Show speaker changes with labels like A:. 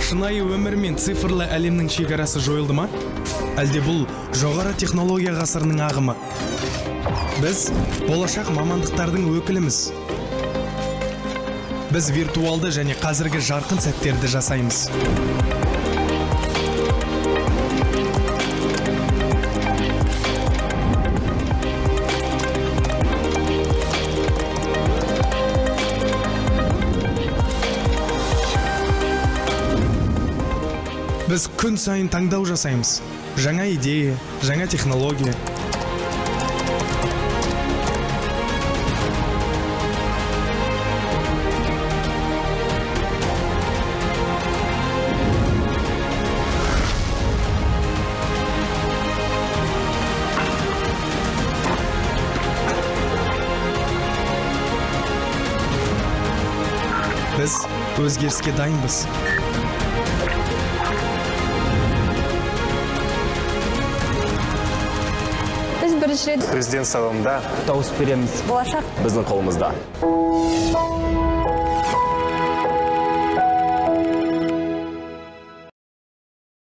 A: Шынайы өмір мен цифрлы әлемнің шекарасы жойылды ма? Әлде бұл жоғары технология ғасырының ағымы? Біз болашақ мамандықтардың өкіліміз. Біз виртуалды және қазіргі жарқын сәттерді жасаймыз. Біз күн сайын таңдау жасаймыз. Жаңа идея, жаңа технология. Біз өзгеріске дайынбыз.
B: Біз бірінші рет
C: Президент сайлауында
D: дауыс береміз.
B: болашақ
C: біздің қолымызда.